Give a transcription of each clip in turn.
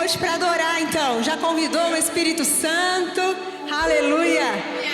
hoje para adorar, então. Já convidou o Espírito Santo? Aleluia!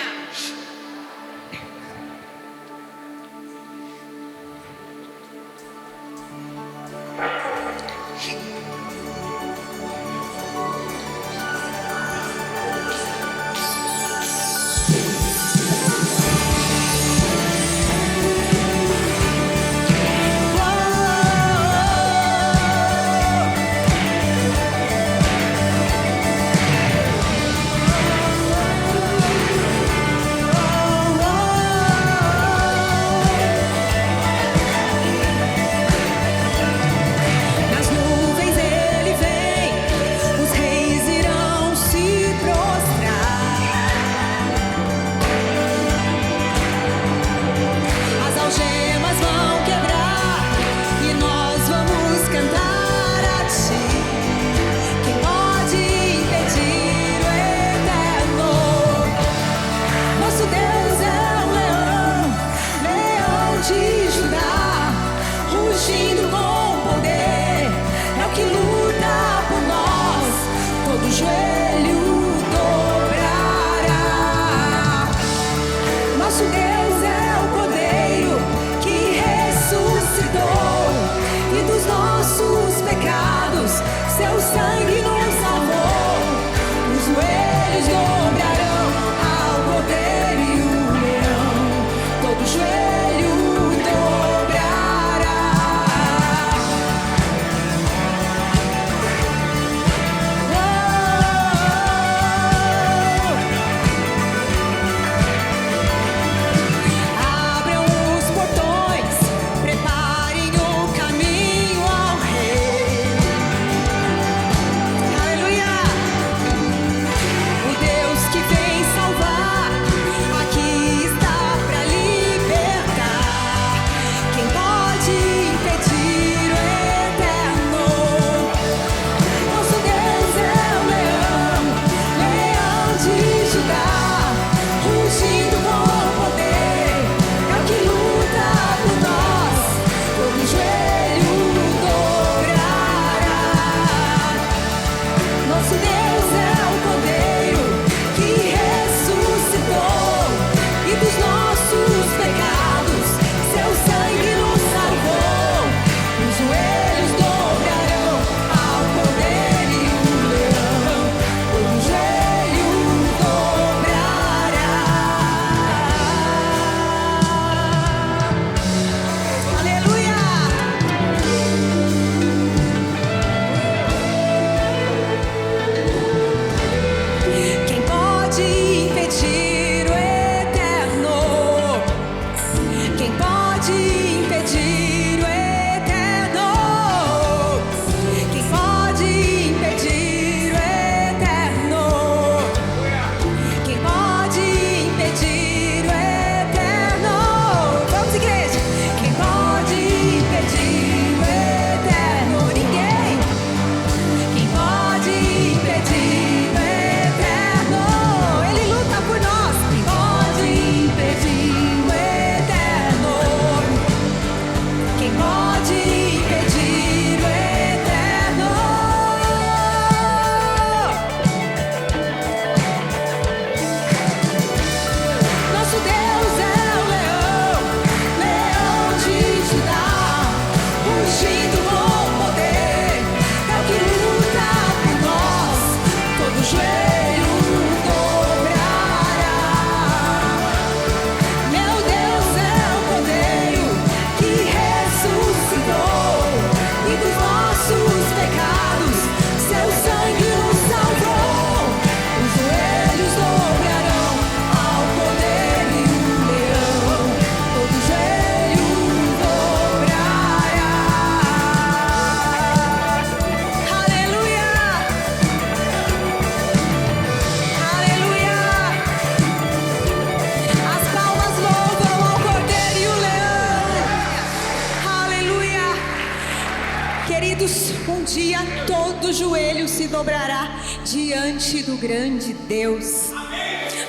joelho se dobrará diante do grande Deus.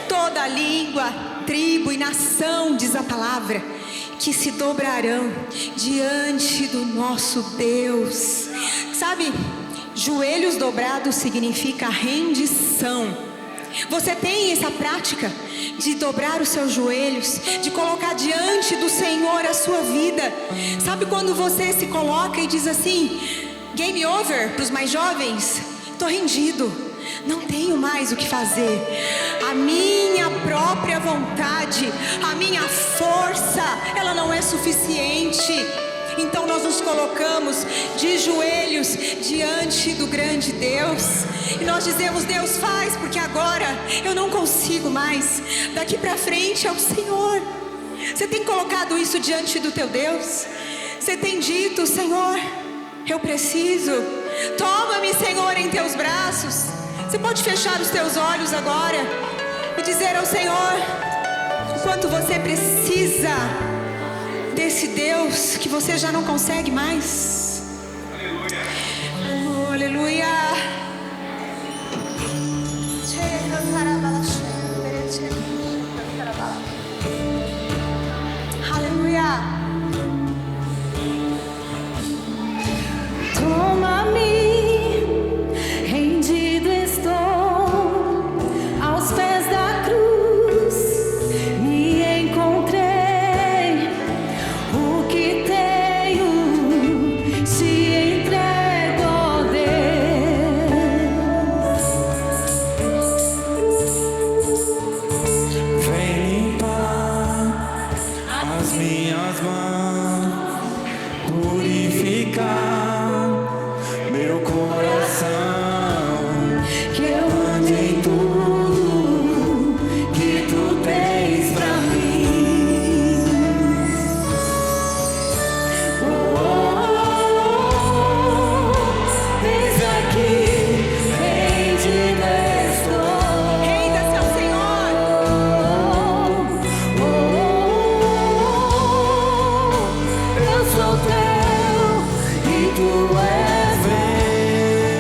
Toda língua, tribo e nação, diz a palavra, que se dobrarão diante do nosso Deus. Sabe, Joelhos dobrados significa rendição. Você tem essa prática de dobrar os seus joelhos, de colocar diante do Senhor a sua vida? Sabe quando você se coloca e diz assim: game over, para os mais jovens, estou rendido, não tenho mais o que fazer, a minha própria vontade, a minha força, ela não é suficiente. Então nós nos colocamos de joelhos diante do grande Deus e nós dizemos: Deus, faz, porque agora eu não consigo mais, daqui para frente é o Senhor. Você tem colocado isso diante do teu Deus? Você tem dito: Senhor, eu preciso, toma-me, Senhor, em teus braços. Você pode fechar os teus olhos agora e dizer ao Senhor o quanto você precisa desse Deus que você já não consegue mais. Aleluia. Oh, aleluia. Aleluia. Toma-me, rendido estou aos pés da cruz, me encontrei. O que tenho te entrego, ó Deus. Vem limpar as minhas mãos, purificar meu coração, Que eu ande em tudo que tu tens pra mim. Oh, eis aqui, rendido estou. Renda-se ao Senhor. Eu sou teu e tu és meu.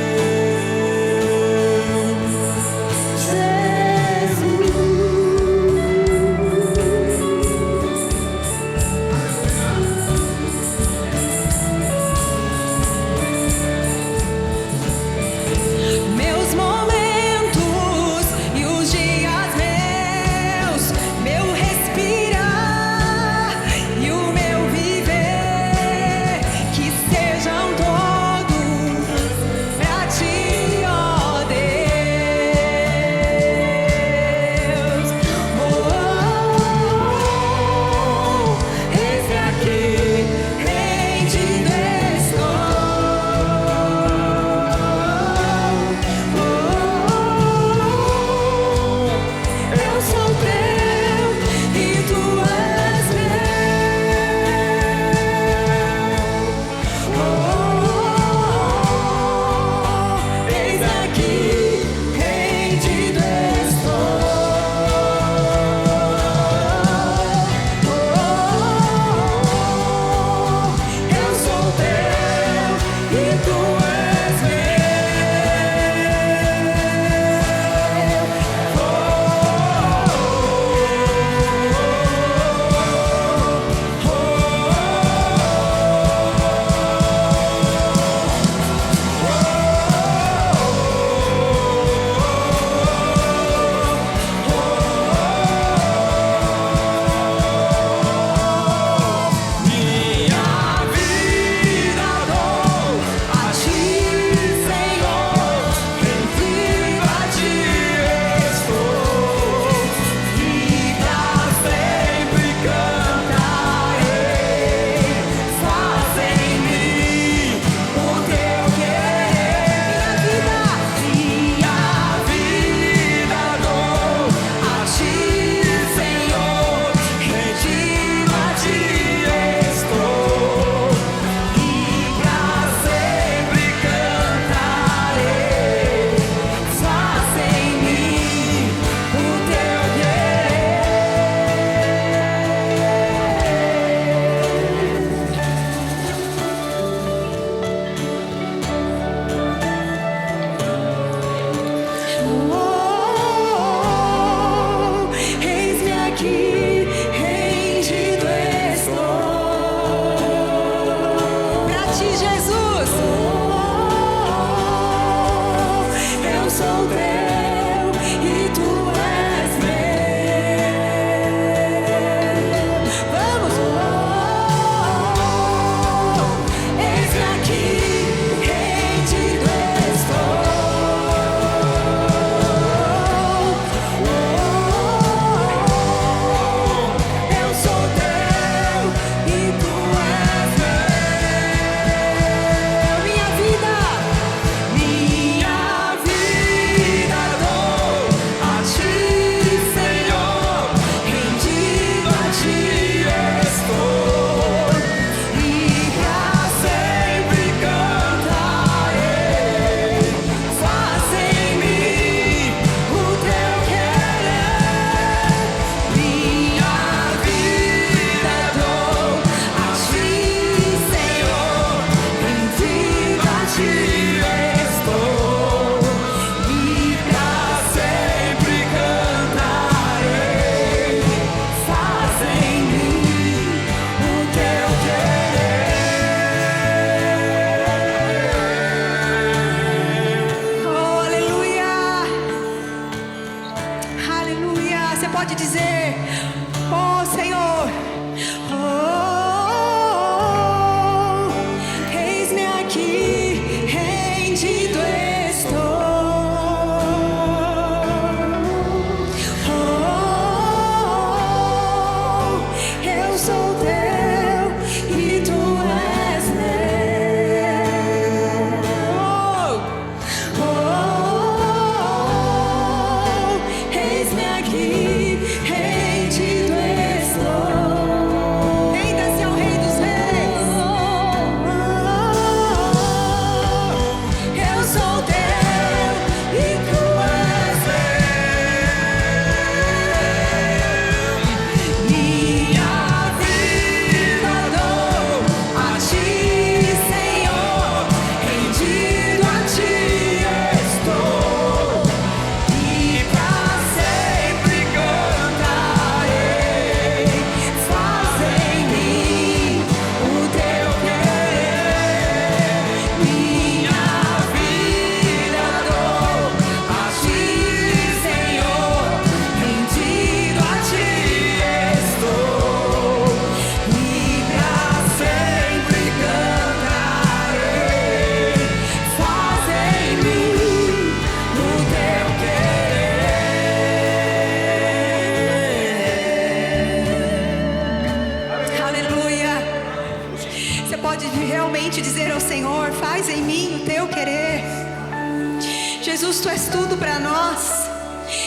Jesus, Tu és tudo para nós.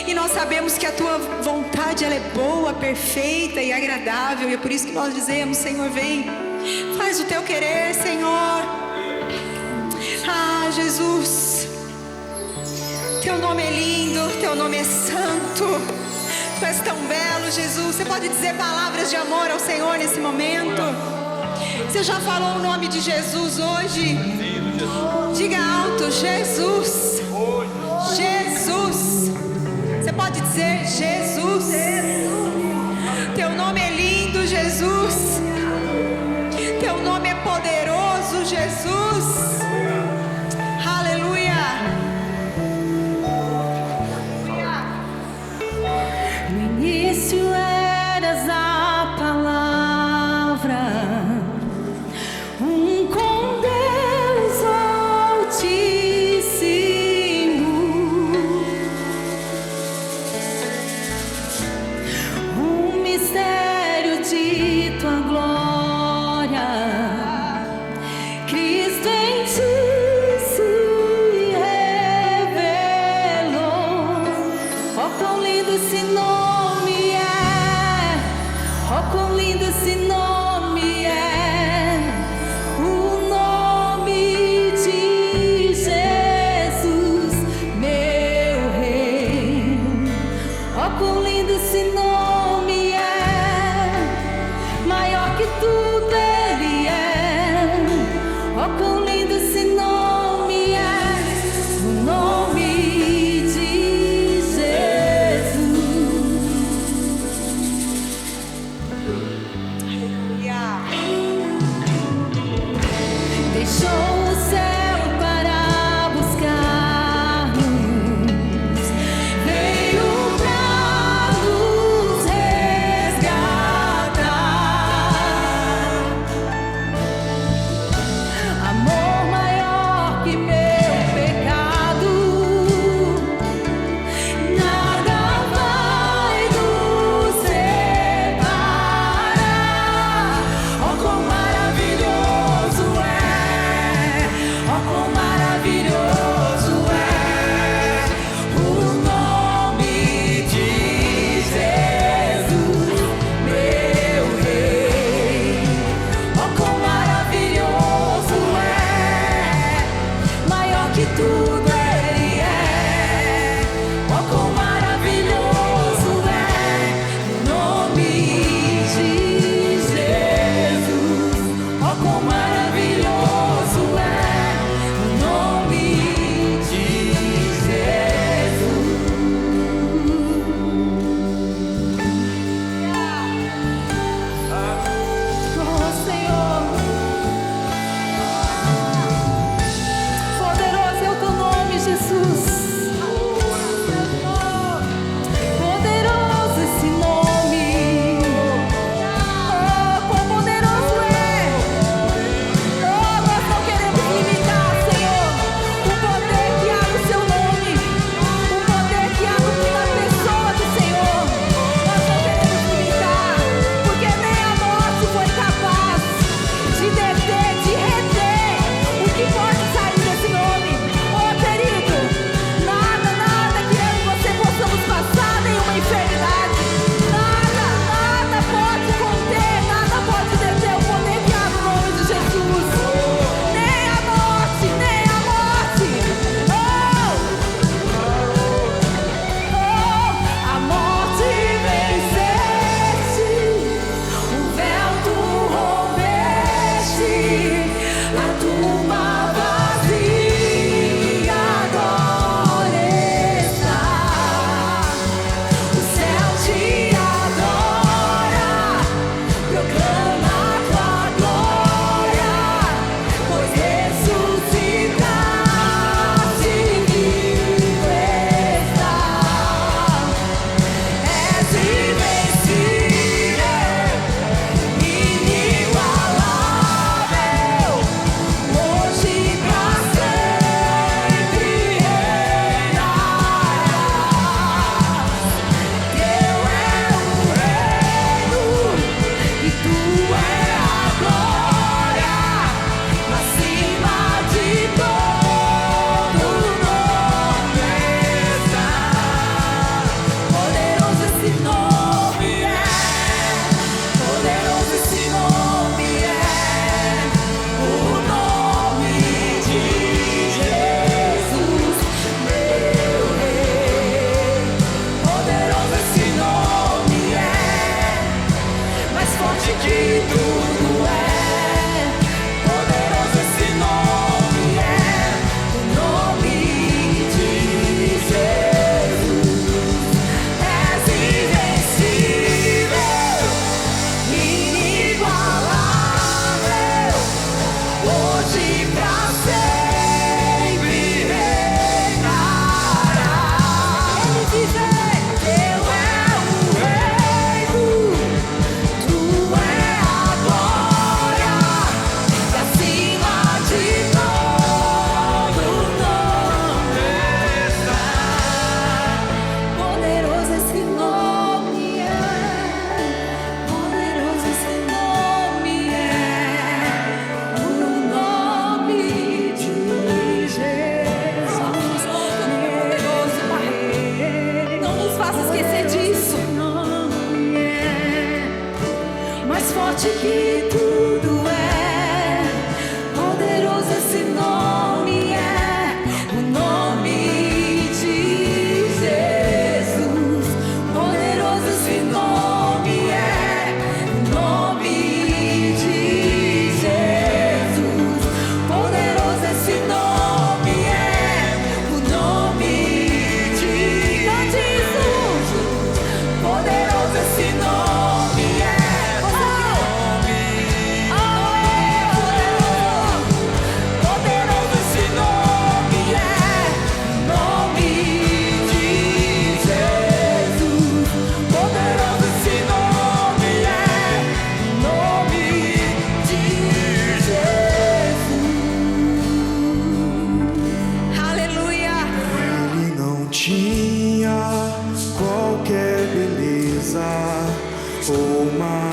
E nós sabemos que a Tua vontade ela é boa, perfeita e agradável. E é por isso que nós dizemos: Senhor, vem, faz o Teu querer, Senhor. Ah, Jesus, Teu nome é lindo, Teu nome é santo. Tu és tão belo, Jesus. Você pode dizer palavras de amor ao Senhor nesse momento? Você já falou o nome de Jesus hoje? Diga alto: Jesus. Jesus. Você pode dizer: Jesus. Teu nome é lindo, Jesus. Teu nome é poderoso, Jesus. Aleluia. No início eras a palavra, com Deus Altíssimo. Mistério de Tua glória, Cristo em Ti se revelou. Oh, quão lindo esse nome é! Oh, quão lindo esse nome é! O nome de Jesus, meu Rei. Oh, quão lindo esse nome! Tudo Ele é. Oh, quão lindo esse nome é, o nome de Jesus. Deixou o céu para buscar-nos, veio pra nos resgatar. Amor maior que meu pecado, nada vai nos separar. Oh, quão maravilhoso é! Oh, quão maravilhoso é o nome de Jesus, meu Rei. Oh, quão maravilhoso é, maior que tudo Ele é. Oh, quão maravilhoso é o nome de Jesus. Oh, quão maravilhoso é o nome de Jesus. Oh, Senhor, poderoso é o Teu nome.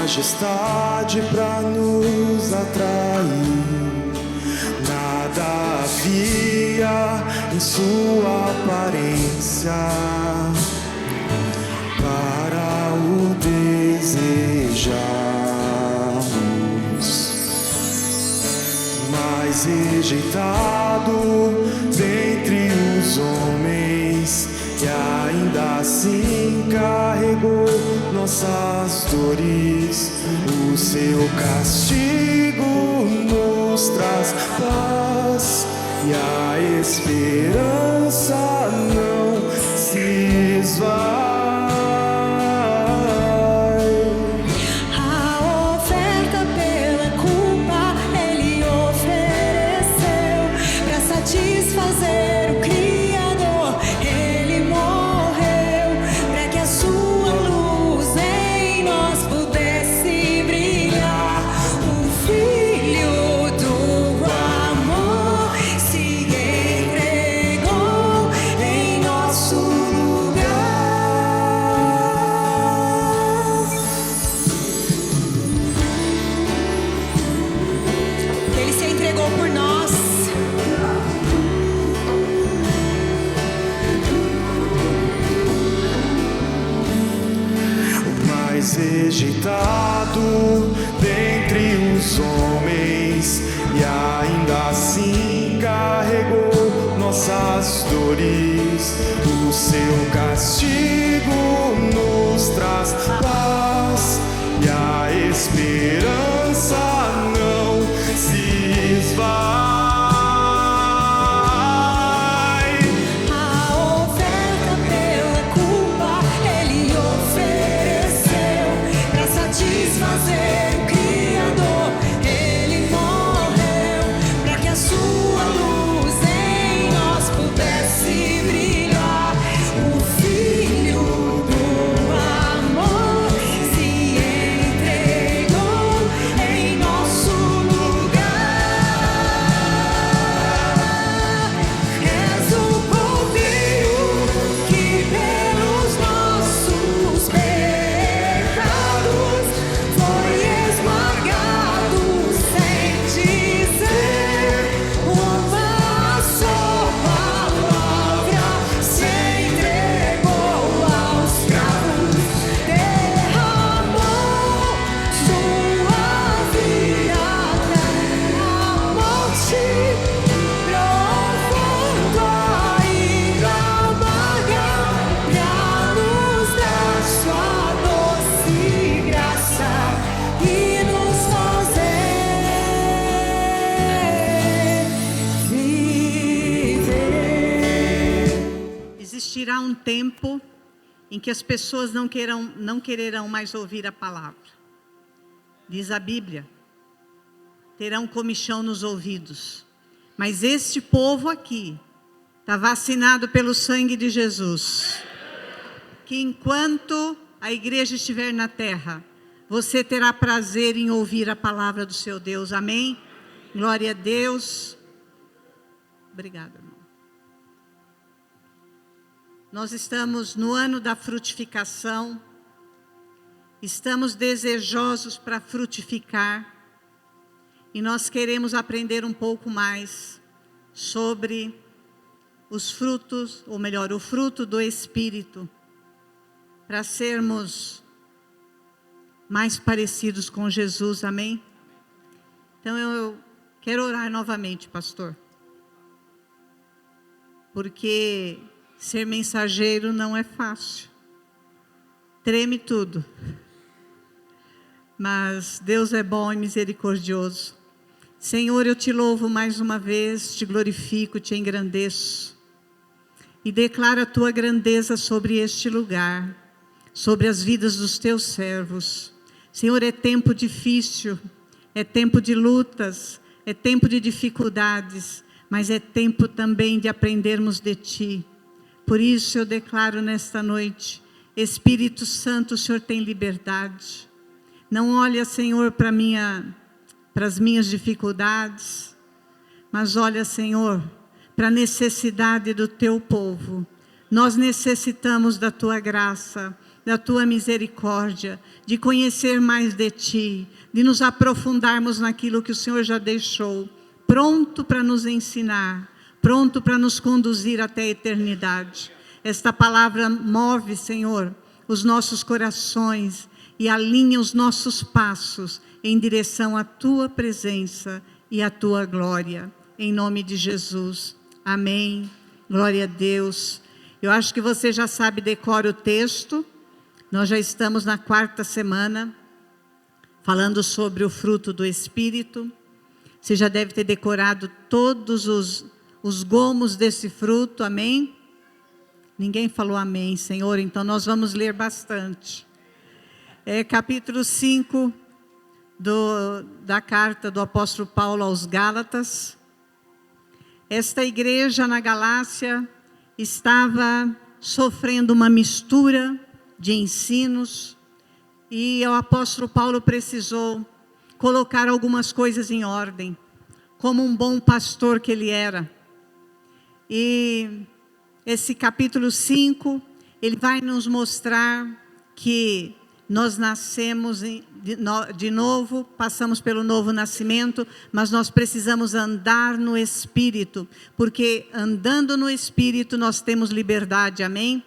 majestade pra nos atrair. Nada havia em sua aparência para o desejarmos, mas rejeitado dentre os homens, e ainda assim carregou nossas dores. O seu castigo nos traz paz, e a esperança não se esvai. A oferta pela culpa Ele ofereceu para satisfazer o Criador. Ele morreu para que a sua luz em nós pudesse brilhar. O Filho do amor se entregou em nosso lugar. Ele se entregou por nós. Mais rejeitado dentre os homens, e ainda assim carregou nossas dores. O seu castigo nos traz paz, e a esperança não se esvai. A oferta pela culpa Ele ofereceu para satisfazer o Criador. Ele morreu para que a sua luz em nós pudesse brilhar. O Filho do amor se entregou em nosso lugar. És o Cordeiro que pelos nossos pecados foi esmagado, sem dizer uma só palavra. Se entregou aos cravos, derramou sua vida até a morte, provando ainda amarga pra nos dar sua doce graça e nos fazer viver. Existirá um tempo em que as pessoas não quererão mais ouvir a palavra. Diz a Bíblia, terão comichão nos ouvidos. Mas este povo aqui está vacinado pelo sangue de Jesus. Que enquanto a igreja estiver na terra, você terá prazer em ouvir a palavra do seu Deus. Amém? Glória a Deus. Obrigada, irmão. Nós estamos no ano da frutificação. Estamos desejosos para frutificar. E nós queremos aprender um pouco mais sobre os frutos, ou melhor, o fruto do Espírito, para sermos mais parecidos com Jesus, amém? Então eu quero orar novamente, pastor, porque ser mensageiro não é fácil, treme tudo, mas Deus é bom e misericordioso. Senhor, eu te louvo mais uma vez, te glorifico, te engrandeço e declaro a tua grandeza sobre este lugar, sobre as vidas dos teus servos. Senhor, é tempo difícil, é tempo de lutas, é tempo de dificuldades, mas é tempo também de aprendermos de ti. Por isso eu declaro nesta noite, Espírito Santo, o Senhor tem liberdade. Não olha, Senhor, para as minhas dificuldades, mas olha, Senhor, para a necessidade do teu povo. Nós necessitamos da tua graça, da tua misericórdia, de conhecer mais de ti, de nos aprofundarmos naquilo que o Senhor já deixou, pronto para nos ensinar, pronto para nos conduzir até a eternidade. Esta palavra move, Senhor, os nossos corações e alinha os nossos passos em direção à tua presença e à tua glória. Em nome de Jesus. Amém. Glória a Deus. Eu acho que você já sabe, decora o texto. Nós já estamos na 4ª semana, falando sobre o fruto do Espírito. Você já deve ter decorado todos os gomos desse fruto, amém? Ninguém falou amém, Senhor, então nós vamos ler bastante. Capítulo 5 da carta do apóstolo Paulo aos Gálatas. Esta igreja na Galácia estava sofrendo uma mistura de ensinos e o apóstolo Paulo precisou colocar algumas coisas em ordem, como um bom pastor que ele era. E esse capítulo 5, ele vai nos mostrar que nós nascemos de novo, passamos pelo novo nascimento, mas nós precisamos andar no Espírito, porque andando no Espírito nós temos liberdade, amém?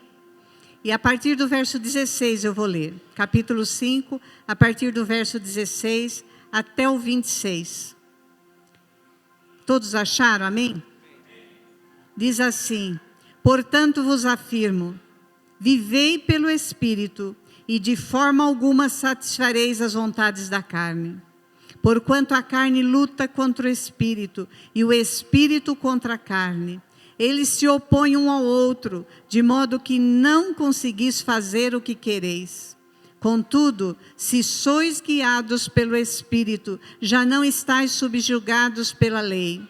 E a partir do verso 16 eu vou ler, capítulo 5, a partir do verso 16 até o 26. Todos acharam, amém? Diz assim: portanto vos afirmo, vivei pelo Espírito, e de forma alguma satisfareis as vontades da carne. Porquanto a carne luta contra o Espírito, e o Espírito contra a carne. Eles se opõem um ao outro, de modo que não conseguis fazer o que quereis. Contudo, se sois guiados pelo Espírito, já não estáis subjugados pela lei.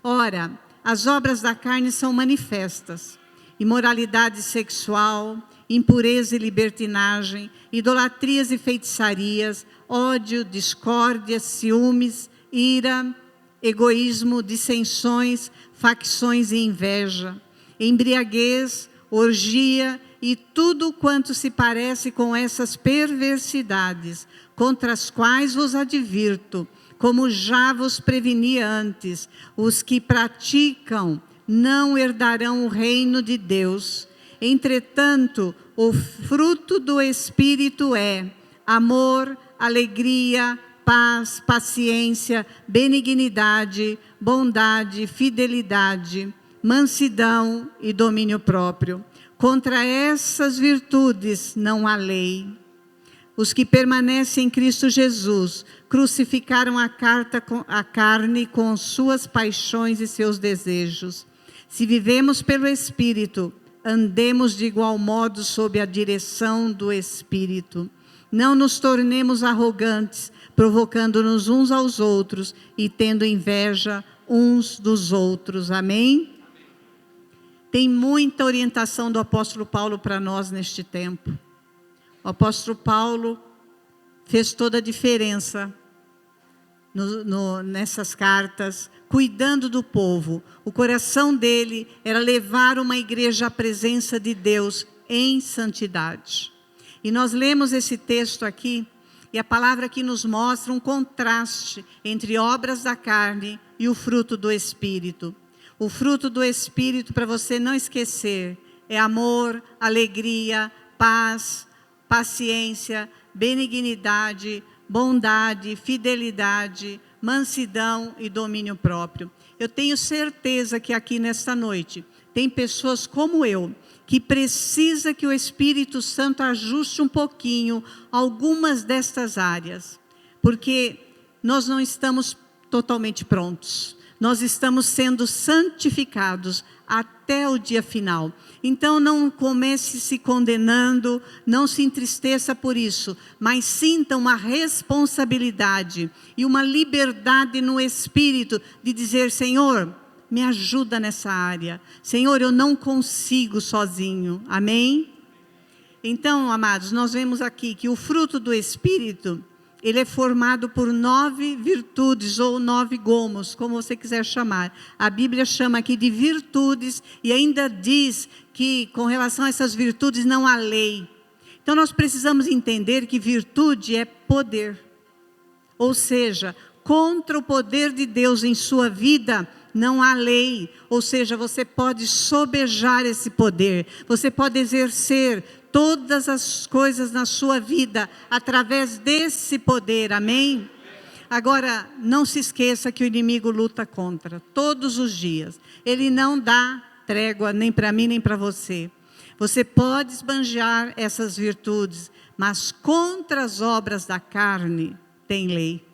Ora, as obras da carne são manifestas: imoralidade sexual, impureza e libertinagem, idolatrias e feitiçarias, ódio, discórdia, ciúmes, ira, egoísmo, dissensões, facções e inveja, embriaguez, orgia e tudo quanto se parece com essas perversidades, contra as quais vos advirto, como já vos preveni antes, os que praticam não herdarão o reino de Deus. Entretanto, o fruto do Espírito é amor, alegria, paz, paciência, benignidade, bondade, fidelidade, mansidão e domínio próprio. Contra essas virtudes não há lei. Os que permanecem em Cristo Jesus crucificaram a carne com suas paixões e seus desejos. Se vivemos pelo Espírito, andemos de igual modo sob a direção do Espírito. Não nos tornemos arrogantes, provocando-nos uns aos outros e tendo inveja uns dos outros. Amém? Tem muita orientação do apóstolo Paulo para nós neste tempo. O apóstolo Paulo fez toda a diferença nessas cartas, cuidando do povo. O coração dele era levar uma igreja à presença de Deus em santidade. E nós lemos esse texto aqui, e a palavra aqui nos mostra um contraste entre obras da carne e o fruto do Espírito. O fruto do Espírito, para você não esquecer, é amor, alegria, paz, paciência, benignidade, bondade, fidelidade, mansidão e domínio próprio. Eu tenho certeza que aqui nesta noite tem pessoas como eu, que precisa que o Espírito Santo ajuste um pouquinho algumas destas áreas, porque nós não estamos totalmente prontos. Nós estamos sendo santificados até o dia final. Então não comece se condenando, não se entristeça por isso, mas sinta uma responsabilidade e uma liberdade no Espírito de dizer: Senhor, me ajuda nessa área. Senhor, eu não consigo sozinho. Amém? Então, amados, nós vemos aqui que o fruto do Espírito, ele é formado por 9 virtudes ou 9 gomos, como você quiser chamar. A Bíblia chama aqui de virtudes e ainda diz que com relação a essas virtudes não há lei. Então nós precisamos entender que virtude é poder. Ou seja, contra o poder de Deus em sua vida, não há lei. Ou seja, você pode sobejar esse poder. Você pode exercer todas as coisas na sua vida através desse poder. Amém? Agora, não se esqueça que o inimigo luta contra, todos os dias. Ele não dá trégua nem para mim, nem para você. Você pode esbanjar essas virtudes, mas contra as obras da carne tem lei.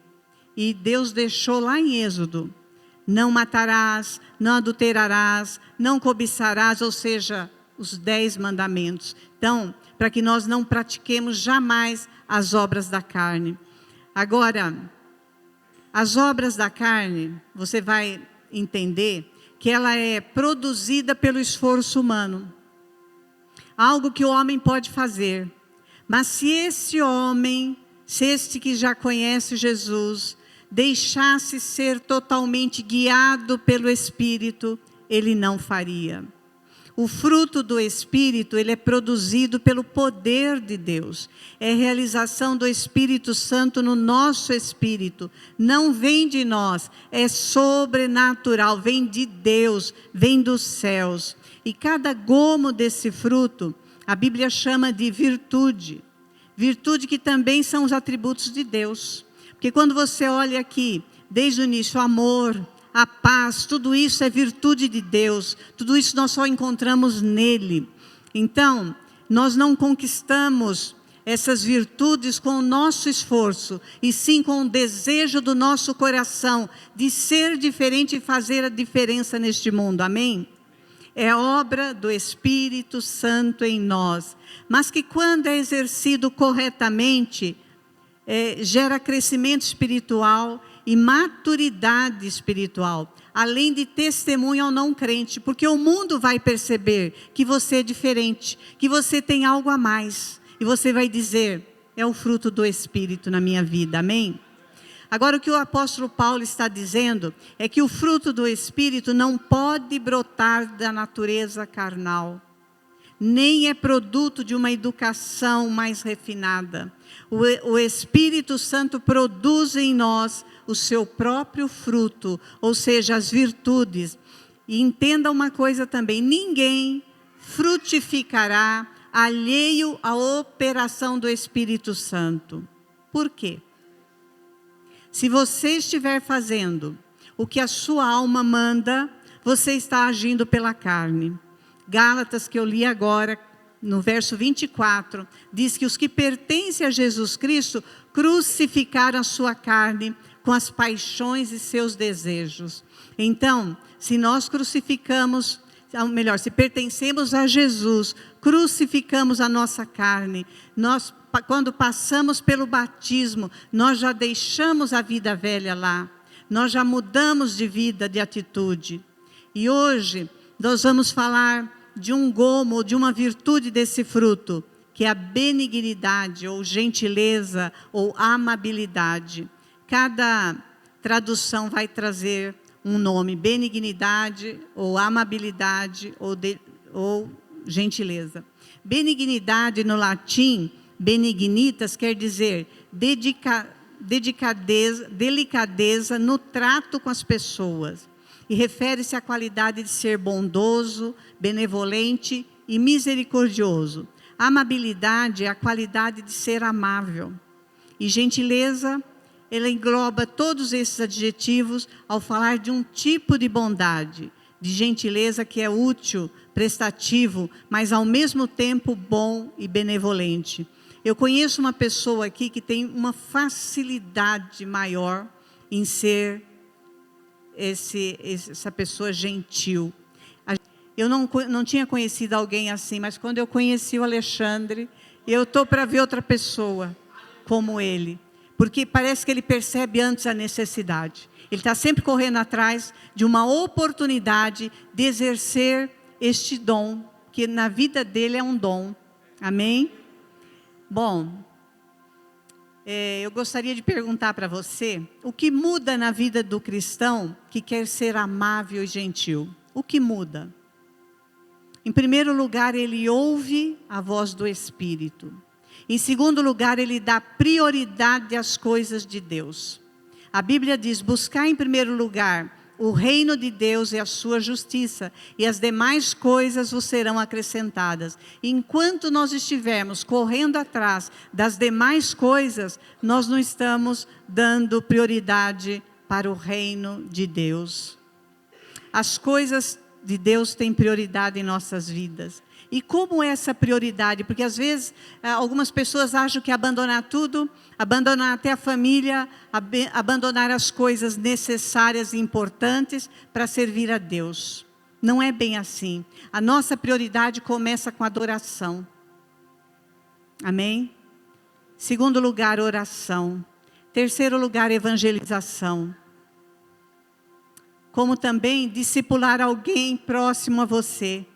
E Deus deixou lá em Êxodo: não matarás, não adulterarás, não cobiçarás, ou seja, os 10 mandamentos. Então, para que nós não pratiquemos jamais as obras da carne. Agora, as obras da carne, você vai entender que ela é produzida pelo esforço humano. Algo que o homem pode fazer. Mas se esse homem, se este que já conhece Jesus, deixasse ser totalmente guiado pelo Espírito, ele não faria. O fruto do Espírito, ele é produzido pelo poder de Deus. É realização do Espírito Santo no nosso espírito. Não vem de nós, é sobrenatural, vem de Deus, vem dos céus. E cada gomo desse fruto, a Bíblia chama de virtude. Virtude que também são os atributos de Deus. Porque quando você olha aqui, desde o início, o amor, a paz, tudo isso é virtude de Deus. Tudo isso nós só encontramos nele. Então, nós não conquistamos essas virtudes com o nosso esforço, e sim com o desejo do nosso coração de ser diferente e fazer a diferença neste mundo. Amém? É obra do Espírito Santo em nós, mas que quando é exercido corretamente, gera crescimento espiritual e maturidade espiritual, além de testemunho ao não crente, porque o mundo vai perceber que você é diferente, que você tem algo a mais, e você vai dizer: é o fruto do Espírito na minha vida. Amém? Agora, o que o apóstolo Paulo está dizendo é que o fruto do Espírito não pode brotar da natureza carnal, nem é produto de uma educação mais refinada. O Espírito Santo produz em nós o seu próprio fruto, ou seja, as virtudes. E entenda uma coisa também: ninguém frutificará alheio à operação do Espírito Santo. Por quê? Se você estiver fazendo o que a sua alma manda, você está agindo pela carne. Gálatas, que eu li agora, no verso 24, diz que os que pertencem a Jesus Cristo crucificaram a sua carne com as paixões e seus desejos. Então, se nós crucificamos, ou melhor, se pertencemos a Jesus, crucificamos a nossa carne. Nós, quando passamos pelo batismo, nós já deixamos a vida velha lá. Nós já mudamos de vida, de atitude. E hoje nós vamos falar de um gomo, de uma virtude desse fruto, que é a benignidade, ou gentileza, ou amabilidade. Cada tradução vai trazer um nome: benignidade, ou amabilidade, ou gentileza. Benignidade no latim, benignitas, quer dizer delicadeza no trato com as pessoas. E refere-se à qualidade de ser bondoso, benevolente e misericordioso. A amabilidade é a qualidade de ser amável. E gentileza, ela engloba todos esses adjetivos ao falar de um tipo de bondade, de gentileza que é útil, prestativo, mas ao mesmo tempo bom e benevolente. Eu conheço uma pessoa aqui que tem uma facilidade maior em ser essa pessoa gentil. Eu não tinha conhecido alguém assim, mas quando eu conheci o Alexandre, eu estou para ver outra pessoa como ele. Porque parece que ele percebe antes a necessidade. Ele está sempre correndo atrás de uma oportunidade de exercer este dom, que na vida dele é um dom. Amém? Bom, eu gostaria de perguntar para você, o que muda na vida do cristão que quer ser amável e gentil? O que muda? Em primeiro lugar, ele ouve a voz do Espírito. Em segundo lugar, ele dá prioridade às coisas de Deus. A Bíblia diz: buscar em primeiro lugar o reino de Deus e a sua justiça, e as demais coisas vos serão acrescentadas. Enquanto nós estivermos correndo atrás das demais coisas, nós não estamos dando prioridade para o reino de Deus. As coisas de Deus têm prioridade em nossas vidas. E como é essa prioridade? Porque às vezes algumas pessoas acham que abandonar tudo, abandonar até a família, abandonar as coisas necessárias e importantes para servir a Deus. Não é bem assim. A nossa prioridade começa com adoração. Amém? Segundo lugar, oração. Terceiro lugar, evangelização. Como também discipular alguém próximo a você.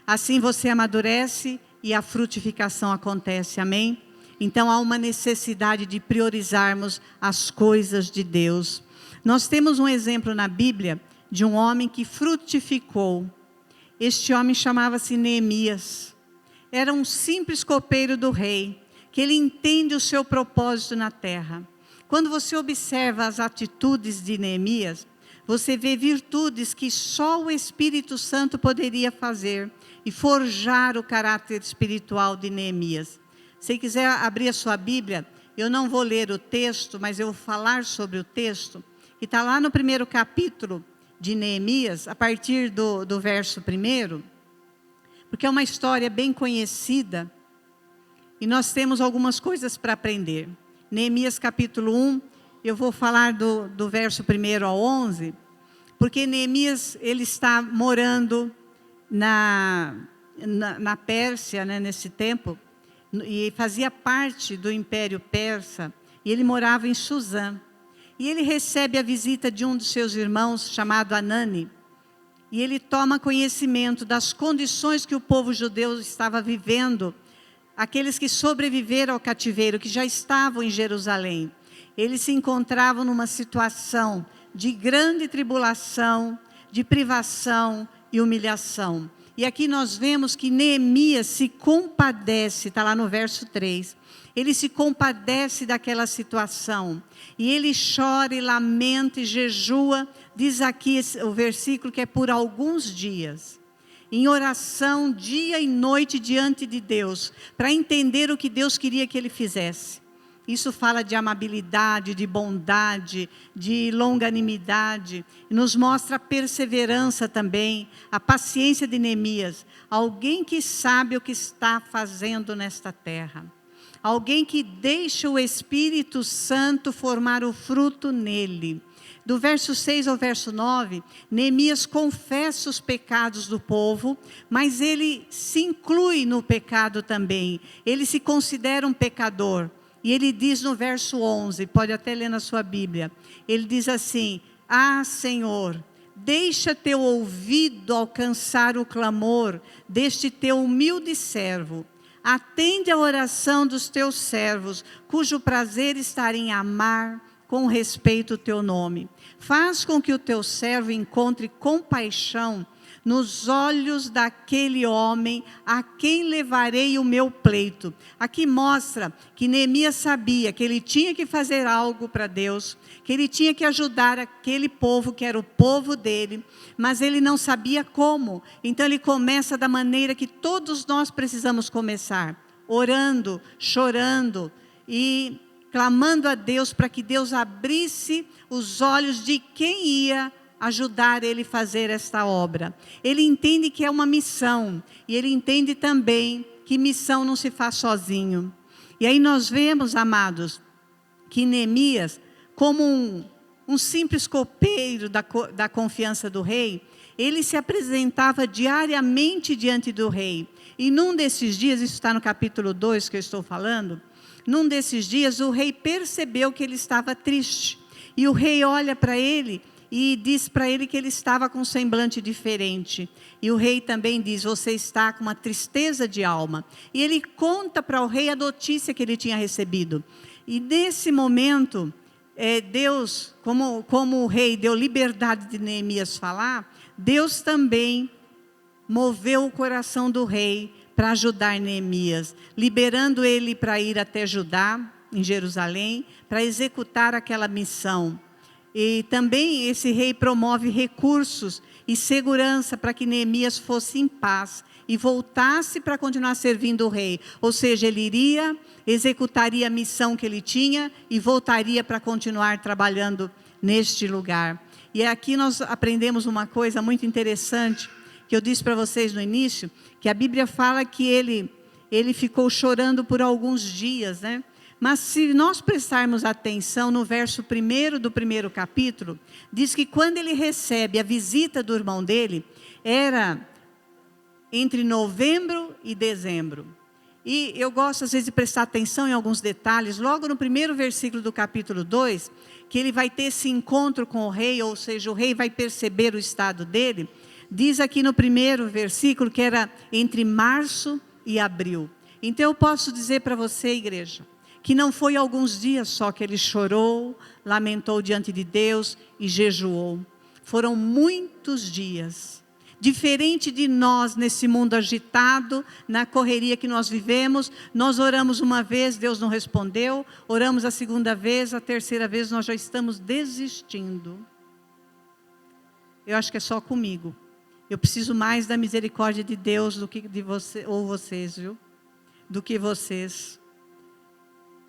Assim você amadurece e a frutificação acontece, amém? Então há uma necessidade de priorizarmos as coisas de Deus. Nós temos um exemplo na Bíblia de um homem que frutificou. Este homem chamava-se Neemias. Era um simples copeiro do rei, que ele entende o seu propósito na terra. Quando você observa as atitudes de Neemias, você vê virtudes que só o Espírito Santo poderia fazer e forjar o caráter espiritual de Neemias. Se quiser abrir a sua Bíblia, eu não vou ler o texto, mas eu vou falar sobre o texto, que está lá no primeiro capítulo de Neemias, a partir do verso 1, porque é uma história bem conhecida, e nós temos algumas coisas para aprender. Neemias capítulo 1, eu vou falar do verso 1 ao 11, porque Neemias, ele está morando na Pérsia, né, nesse tempo, e fazia parte do Império Persa, e ele morava em Suzã. E ele recebe a visita de um dos seus irmãos, chamado Anani, e ele toma conhecimento das condições que o povo judeu estava vivendo, aqueles que sobreviveram ao cativeiro, que já estavam em Jerusalém. Eles se encontravam numa situação de grande tribulação, de privação e humilhação. E aqui nós vemos que Neemias se compadece, está lá no verso 3. Ele se compadece daquela situação. E ele chora e lamenta e jejua, diz aqui o versículo que é por alguns dias. Em oração, dia e noite diante de Deus, para entender o que Deus queria que ele fizesse. Isso fala de amabilidade, de bondade, de longanimidade. Nos mostra a perseverança também, a paciência de Neemias. Alguém que sabe o que está fazendo nesta terra. Alguém que deixa o Espírito Santo formar o fruto nele. Do verso 6 ao verso 9, Neemias confessa os pecados do povo, mas ele se inclui no pecado também. Ele se considera um pecador. E ele diz no verso 11, pode até ler na sua Bíblia, ele diz assim: ah, Senhor, deixa teu ouvido alcançar o clamor deste teu humilde servo. Atende a oração dos teus servos, cujo prazer está em amar com respeito o teu nome. Faz com que o teu servo encontre compaixão nos olhos daquele homem a quem levarei o meu pleito. Aqui mostra que Neemias sabia que ele tinha que fazer algo para Deus, que ele tinha que ajudar aquele povo que era o povo dele, mas ele não sabia como. Então ele começa da maneira que todos nós precisamos começar, orando, chorando e clamando a Deus para que Deus abrisse os olhos de quem ia ajudar ele a fazer esta obra. Ele entende que é uma missão, e ele entende também que missão não se faz sozinho. E aí nós vemos, amados, que Neemias, como um simples copeiro da confiança do rei, ele se apresentava diariamente diante do rei. E num desses dias, isso está no capítulo 2 que eu estou falando, num desses dias o rei percebeu que ele estava triste. E o rei olha para ele e diz para ele que ele estava com um semblante diferente. E o rei também diz: você está com uma tristeza de alma. E ele conta para o rei a notícia que ele tinha recebido. E nesse momento, Deus, como o rei deu liberdade de Neemias falar, Deus também moveu o coração do rei para ajudar Neemias, liberando ele para ir até Judá, em Jerusalém, para executar aquela missão. E também esse rei promove recursos e segurança para que Neemias fosse em paz e voltasse para continuar servindo o rei. Ou seja, ele iria, executaria a missão que ele tinha e voltaria para continuar trabalhando neste lugar. E aqui nós aprendemos uma coisa muito interessante, que eu disse para vocês no início, que a Bíblia fala que ele ficou chorando por alguns dias, né? Mas se nós prestarmos atenção no verso 1 do primeiro capítulo, diz que quando ele recebe a visita do irmão dele, era entre novembro e dezembro. E eu gosto às vezes de prestar atenção em alguns detalhes, logo no primeiro versículo do capítulo 2, que ele vai ter esse encontro com o rei, ou seja, o rei vai perceber o estado dele. Diz aqui no primeiro versículo que era entre março e abril. Então eu posso dizer para você, igreja, que não foi alguns dias só que ele chorou, lamentou diante de Deus e jejuou. Foram muitos dias. Diferente de nós nesse mundo agitado, na correria que nós vivemos, nós oramos uma vez, Deus não respondeu, oramos a segunda vez, a terceira vez nós já estamos desistindo. Eu acho que é só comigo. Eu preciso mais da misericórdia de Deus do que de você, ou vocês, viu? Do que vocês.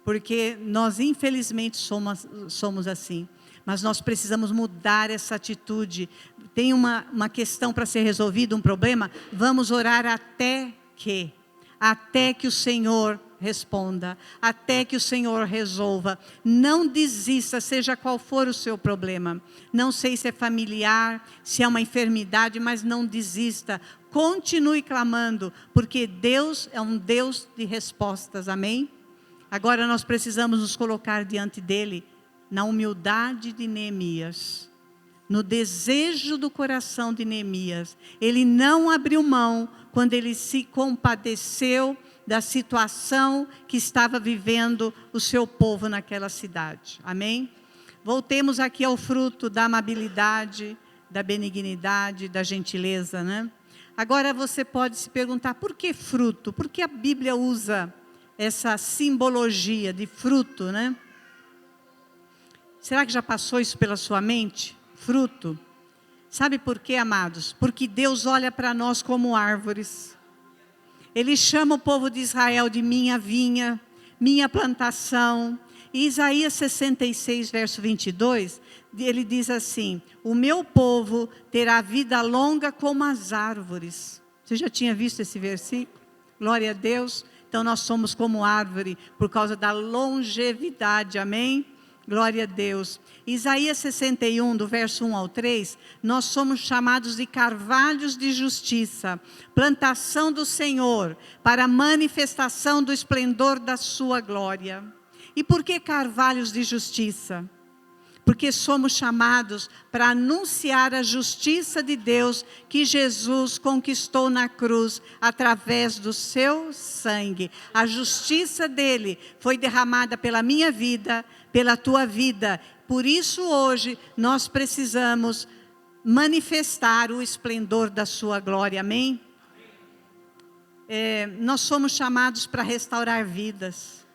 Porque nós infelizmente somos assim. Mas nós precisamos mudar essa atitude. Tem uma questão para ser resolvida, um problema, vamos orar até que o Senhor responda, até que o Senhor resolva. Não desista, seja qual for o seu problema. Não sei se é familiar, se é uma enfermidade, mas não desista. Continue clamando, porque Deus é um Deus de respostas, amém? Agora nós precisamos nos colocar diante dEle, na humildade de Neemias, no desejo do coração de Neemias. Ele não abriu mão quando ele se compadeceu da situação que estava vivendo o seu povo naquela cidade. Amém? Voltemos aqui ao fruto da amabilidade, da benignidade, da gentileza, né? Agora você pode se perguntar, por que fruto? Por que a Bíblia usa essa simbologia de fruto, né? Será que já passou isso pela sua mente? Fruto. Sabe por quê, amados? Porque Deus olha para nós como árvores. Ele chama o povo de Israel de minha vinha, minha plantação. E Isaías 66, verso 22, ele diz assim, o meu povo terá vida longa como as árvores. Você já tinha visto esse versículo? Glória a Deus. Então nós somos como árvore por causa da longevidade, amém? Glória a Deus. Isaías 61, do verso 1 ao 3, nós somos chamados de carvalhos de justiça, plantação do Senhor, para a manifestação do esplendor da sua glória. E por que carvalhos de justiça? Porque somos chamados para anunciar a justiça de Deus que Jesus conquistou na cruz através do seu sangue. A justiça dele foi derramada pela minha vida, pela tua vida. Por isso hoje nós precisamos manifestar o esplendor da sua glória, amém? Nós somos chamados para restaurar vidas.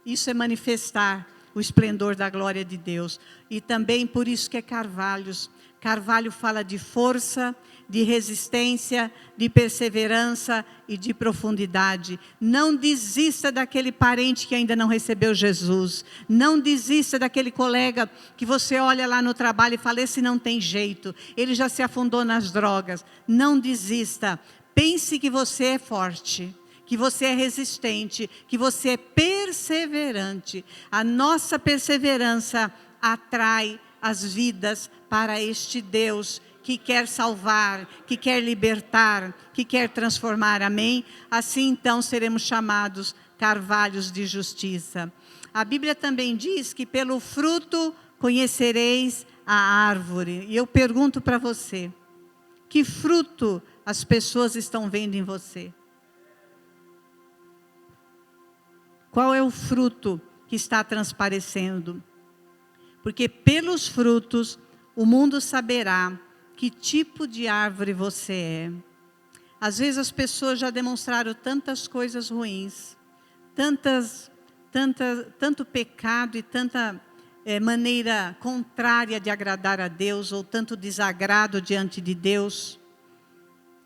Isso é manifestar o esplendor da glória de Deus. E também por isso que é carvalhos. Carvalho fala de força, de resistência, de perseverança e de profundidade. Não desista daquele parente que ainda não recebeu Jesus. Não desista daquele colega que você olha lá no trabalho e fala, esse não tem jeito, ele já se afundou nas drogas. Não desista. Pense que você é forte, que você é resistente, que você é perseverante. A nossa perseverança atrai as vidas para este Deus que quer salvar, que quer libertar, que quer transformar, amém? Assim então seremos chamados carvalhos de justiça. A Bíblia também diz que pelo fruto conhecereis a árvore. E eu pergunto para você, que fruto as pessoas estão vendo em você? Qual é o fruto que está transparecendo? Porque pelos frutos o mundo saberá que tipo de árvore você é. Às vezes as pessoas já demonstraram tantas coisas ruins, tanto pecado e tanta maneira contrária de agradar a Deus, ou tanto desagrado diante de Deus.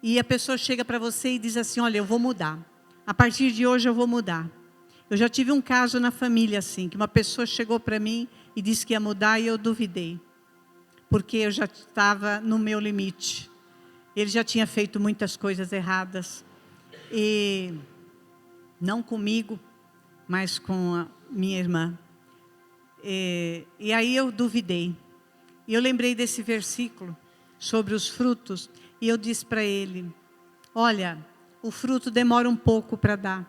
E a pessoa chega para você e diz assim: olha, eu vou mudar. A partir de hoje eu vou mudar. Eu já tive um caso na família assim, que uma pessoa chegou para mim e disse que ia mudar e eu duvidei. Porque eu já estava no meu limite. Ele já tinha feito muitas coisas erradas. E não comigo, mas com a minha irmã. E aí eu duvidei. E eu lembrei desse versículo sobre os frutos. E eu disse para ele: olha, o fruto demora um pouco para dar.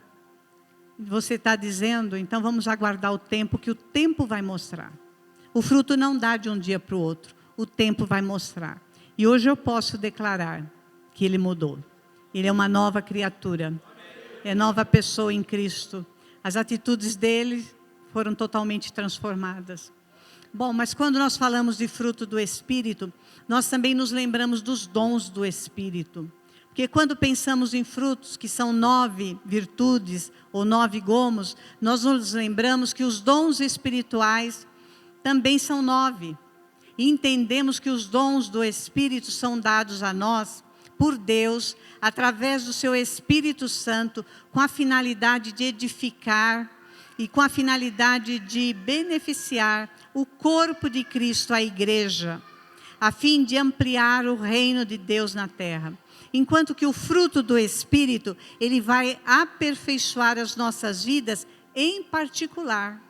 Você está dizendo, então vamos aguardar o tempo, que o tempo vai mostrar. O fruto não dá de um dia para o outro. O tempo vai mostrar. E hoje eu posso declarar que ele mudou. Ele é uma nova criatura. É nova pessoa em Cristo. As atitudes dele foram totalmente transformadas. Bom, mas quando nós falamos de fruto do Espírito, nós também nos lembramos dos dons do Espírito. Porque quando pensamos em frutos, que são 9 virtudes ou 9 gomos, nós nos lembramos que os dons espirituais também são 9. E entendemos que os dons do Espírito são dados a nós por Deus, através do seu Espírito Santo, com a finalidade de edificar e com a finalidade de beneficiar o corpo de Cristo, a igreja, a fim de ampliar o reino de Deus na terra. Enquanto que o fruto do Espírito, ele vai aperfeiçoar as nossas vidas em particular,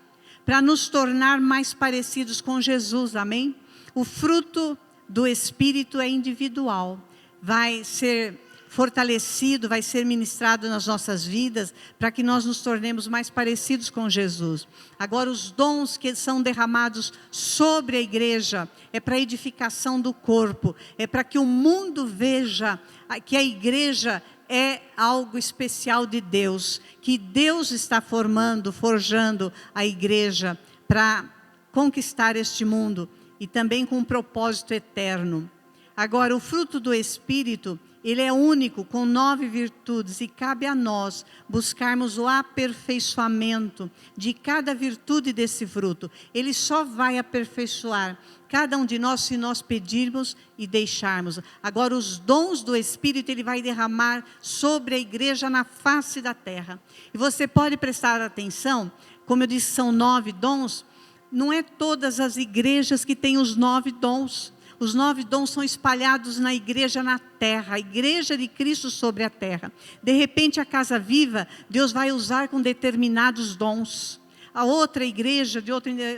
para nos tornar mais parecidos com Jesus, amém? O fruto do Espírito é individual, vai ser fortalecido, vai ser ministrado nas nossas vidas, para que nós nos tornemos mais parecidos com Jesus. Agora, os dons que são derramados sobre a igreja, é para a edificação do corpo, é para que o mundo veja que a igreja é algo especial de Deus, que Deus está formando, forjando a igreja para conquistar este mundo, e também com um propósito eterno. Agora, o fruto do Espírito, ele é único, com 9 virtudes, e cabe a nós buscarmos o aperfeiçoamento de cada virtude desse fruto. Ele só vai aperfeiçoar cada um de nós se nós pedirmos e deixarmos. Agora, os dons do Espírito, ele vai derramar sobre a igreja na face da terra. E você pode prestar atenção, como eu disse, são 9 dons, não é todas as igrejas que têm os 9 dons. Os 9 dons são espalhados na igreja na terra, a igreja de Cristo sobre a terra. De repente, a Casa Viva, Deus vai usar com determinados dons. A outra igreja,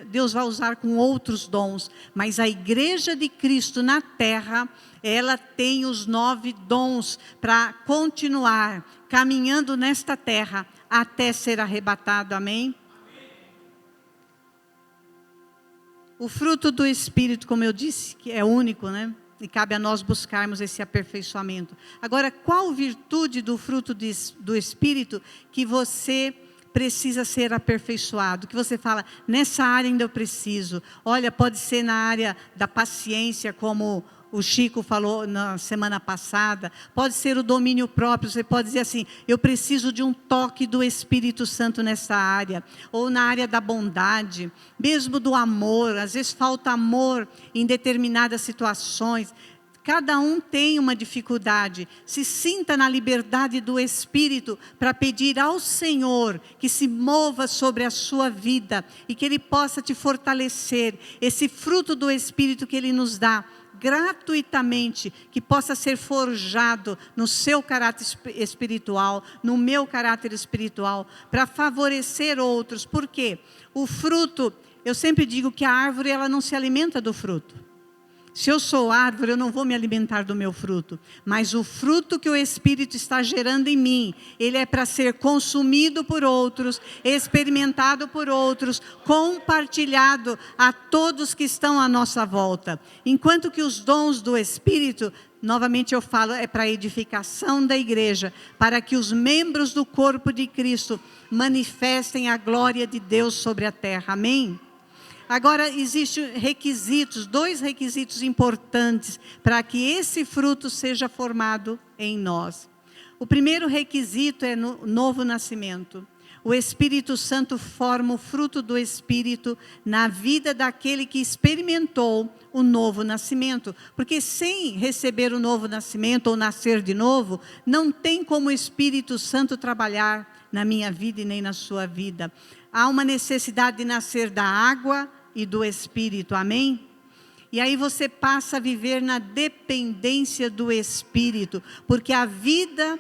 Deus vai usar com outros dons. Mas a igreja de Cristo na terra, ela tem os 9 dons para continuar caminhando nesta terra até ser arrebatado, amém? O fruto do Espírito, como eu disse, que é único, né? E cabe a nós buscarmos esse aperfeiçoamento. Agora, qual virtude do fruto do Espírito que você precisa ser aperfeiçoado? Que você fala, nessa área ainda eu preciso. Olha, pode ser na área da paciência, como o Chico falou na semana passada. Pode ser o domínio próprio. Você pode dizer assim, eu preciso de um toque do Espírito Santo nessa área. Ou na área da bondade, mesmo do amor. Às vezes falta amor em determinadas situações. Cada um tem uma dificuldade. Se sinta na liberdade do Espírito para pedir ao Senhor que se mova sobre a sua vida e que Ele possa te fortalecer. Esse fruto do Espírito que Ele nos dá gratuitamente, que possa ser forjado no seu caráter espiritual, no meu caráter espiritual, para favorecer outros. Por quê? O fruto, eu sempre digo que a árvore ela não se alimenta do fruto. Se eu sou árvore, eu não vou me alimentar do meu fruto. Mas o fruto que o Espírito está gerando em mim, ele é para ser consumido por outros, experimentado por outros, compartilhado a todos que estão à nossa volta. Enquanto que os dons do Espírito, novamente eu falo, é para a edificação da igreja, para que os membros do corpo de Cristo manifestem a glória de Deus sobre a terra. Amém? Agora, existem requisitos, 2 requisitos importantes para que esse fruto seja formado em nós. O primeiro requisito é no novo nascimento. O Espírito Santo forma o fruto do Espírito na vida daquele que experimentou o novo nascimento. Porque sem receber o novo nascimento ou nascer de novo, não tem como o Espírito Santo trabalhar na minha vida e nem na sua vida. Há uma necessidade de nascer da água e do Espírito, amém? E aí você passa a viver na dependência do Espírito, porque a vida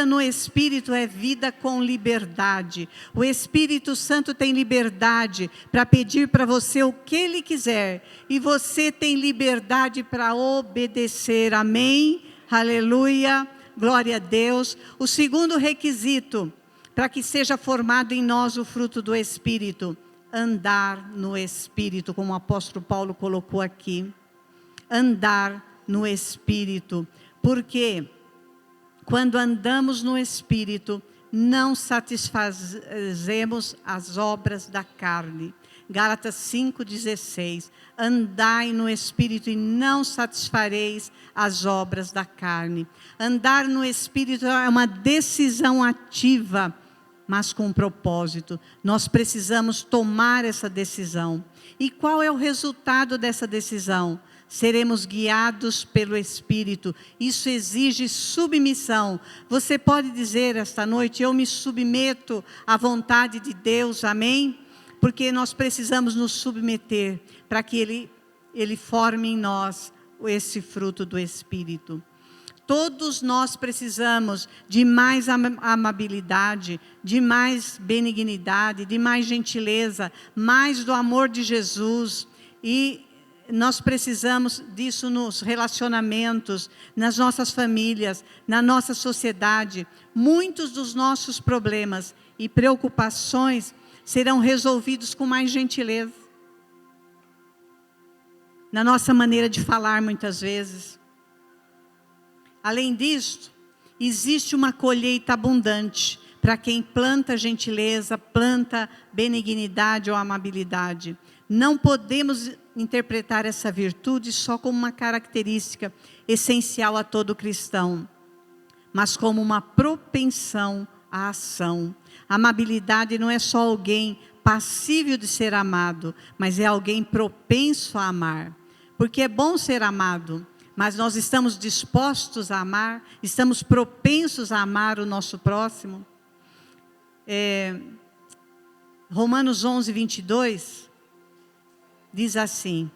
no Espírito é vida com liberdade. O Espírito Santo tem liberdade para pedir para você o que Ele quiser. E você tem liberdade para obedecer. Amém? Aleluia. Glória a Deus. O segundo requisito para que seja formado em nós o fruto do Espírito. Andar no Espírito, como o apóstolo Paulo colocou aqui. Andar no Espírito. Por quê? Quando andamos no Espírito, não satisfazemos as obras da carne. Gálatas 5,16. Andai no Espírito e não satisfareis as obras da carne. Andar no Espírito é uma decisão ativa, mas com propósito. Nós precisamos tomar essa decisão. E qual é o resultado dessa decisão? Seremos guiados pelo Espírito. Isso exige submissão. Você pode dizer esta noite: eu me submeto à vontade de Deus, amém? Porque nós precisamos nos submeter para que Ele forme em nós esse fruto do Espírito. Todos nós precisamos de mais amabilidade, de mais benignidade, de mais gentileza, mais do amor de Jesus. E nós precisamos disso nos relacionamentos, nas nossas famílias, na nossa sociedade. Muitos dos nossos problemas e preocupações serão resolvidos com mais gentileza. Na nossa maneira de falar muitas vezes. Além disso, existe uma colheita abundante para quem planta gentileza, planta benignidade ou amabilidade. Não podemos interpretar essa virtude só como uma característica essencial a todo cristão, mas como uma propensão à ação. A amabilidade não é só alguém passível de ser amado, mas é alguém propenso a amar. Porque é bom ser amado, mas nós estamos dispostos a amar, estamos propensos a amar o nosso próximo. Romanos 11:22 diz assim: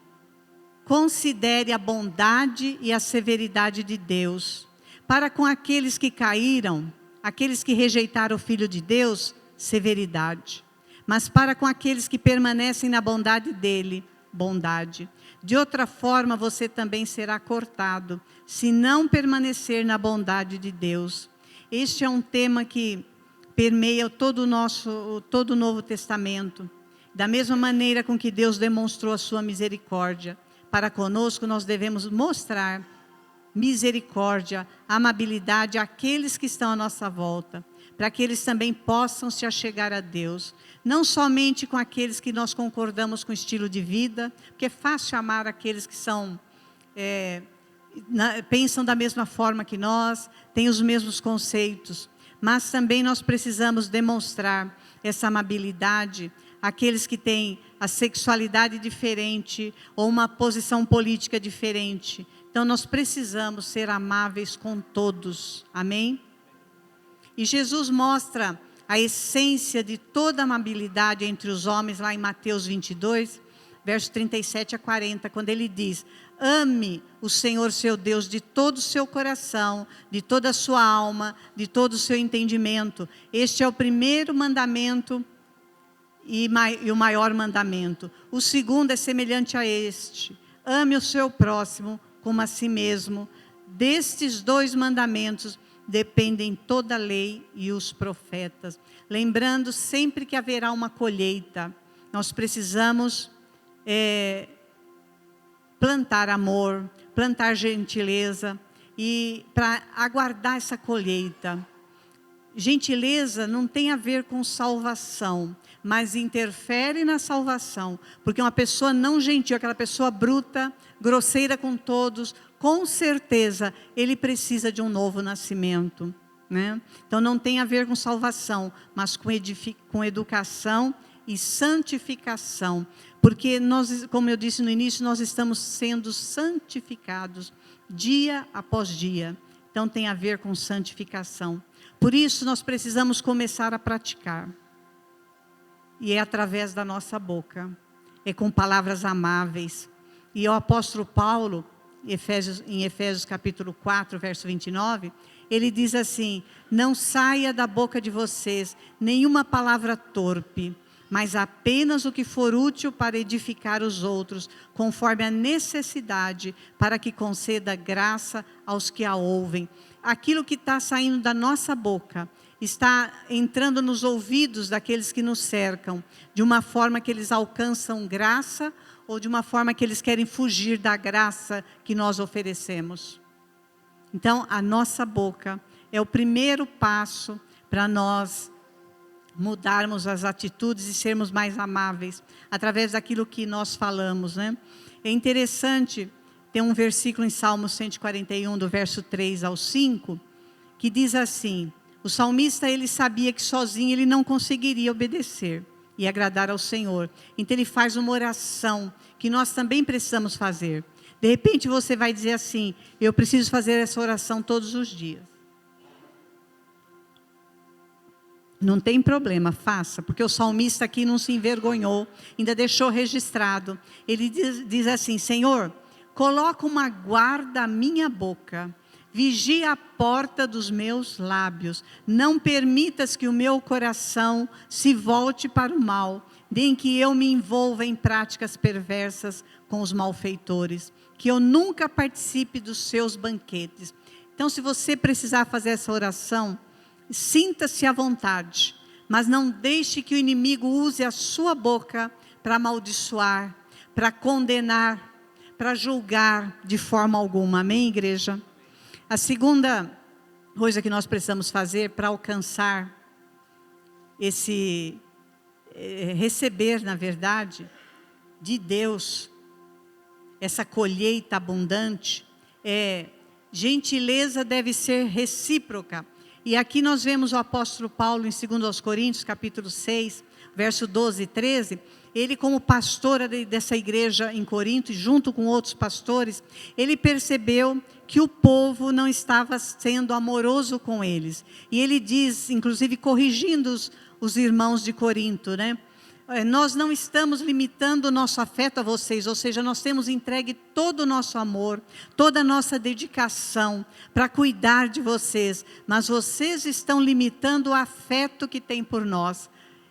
considere a bondade e a severidade de Deus para com aqueles que caíram, aqueles que rejeitaram o Filho de Deus, severidade, mas para com aqueles que permanecem na bondade dele, bondade. De outra forma você também será cortado, se não permanecer na bondade de Deus. Este é um tema que permeia todo o Novo Testamento. Da mesma maneira com que Deus demonstrou a sua misericórdia para conosco, nós devemos mostrar misericórdia, amabilidade àqueles que estão à nossa volta, para que eles também possam se achegar a Deus. Não somente com aqueles que nós concordamos com o estilo de vida, porque é fácil amar aqueles que pensam da mesma forma que nós, têm os mesmos conceitos, mas também nós precisamos demonstrar essa amabilidade àqueles que têm a sexualidade diferente ou uma posição política diferente. Então nós precisamos ser amáveis com todos, amém? E Jesus mostra a essência de toda amabilidade entre os homens, lá em Mateus 22, versos 37 a 40, quando ele diz: ame o Senhor seu Deus de todo o seu coração, de toda a sua alma, de todo o seu entendimento. Este é o primeiro mandamento e o maior mandamento. O segundo é semelhante a este: ame o seu próximo como a si mesmo. Destes dois mandamentos dependem toda a lei e os profetas. Lembrando sempre que haverá uma colheita, nós precisamos plantar amor, plantar gentileza, e para aguardar essa colheita. gentileza não tem a ver com salvação, mas interfere na salvação. Porque uma pessoa não gentil, aquela pessoa bruta, grosseira com todos, com certeza ele precisa de um novo nascimento, né? Então não tem a ver com salvação, mas com educação e santificação. Porque nós, como eu disse no início, nós estamos sendo santificados dia após dia. Então tem a ver com santificação. Por isso nós precisamos começar a praticar. E é através da nossa boca. É com palavras amáveis. E o apóstolo Paulo, em Efésios capítulo 4, verso 29, ele diz assim: não saia da boca de vocês nenhuma palavra torpe, mas apenas o que for útil para edificar os outros, conforme a necessidade, para que conceda graça aos que a ouvem. Aquilo que está saindo da nossa boca está entrando nos ouvidos daqueles que nos cercam, de uma forma que eles alcançam graça, ou de uma forma que eles querem fugir da graça que nós oferecemos. Então, a nossa boca é o primeiro passo para nós mudarmos as atitudes e sermos mais amáveis, através daquilo que nós falamos, né? É interessante, tem um versículo em Salmo 141, do verso 3 ao 5, que diz assim: o salmista, ele sabia que sozinho ele não conseguiria obedecer e agradar ao Senhor. Então ele faz uma oração, que nós também precisamos fazer. De repente você vai dizer assim: eu preciso fazer essa oração todos os dias. Não tem problema, faça, porque o salmista aqui não se envergonhou, ainda deixou registrado. Ele diz assim: Senhor, coloca uma guarda à minha boca, vigia a porta dos meus lábios, não permitas que o meu coração se volte para o mal, nem que eu me envolva em práticas perversas com os malfeitores, que eu nunca participe dos seus banquetes. Então, se você precisar fazer essa oração, sinta-se à vontade, mas não deixe que o inimigo use a sua boca para amaldiçoar, para condenar, para julgar de forma alguma. Amém, igreja? A segunda coisa que nós precisamos fazer para alcançar receber, na verdade, de Deus, essa colheita abundante, gentileza deve ser recíproca. E aqui nós vemos o apóstolo Paulo em 2 Coríntios, capítulo 6, verso 12 e 13, ele como pastor dessa igreja em Corinto, junto com outros pastores, ele percebeu que o povo não estava sendo amoroso com eles. E ele diz, inclusive corrigindo os irmãos de Corinto, né? Nós não estamos limitando o nosso afeto a vocês, ou seja, nós temos entregue todo o nosso amor, toda a nossa dedicação para cuidar de vocês, mas vocês estão limitando o afeto que tem por nós.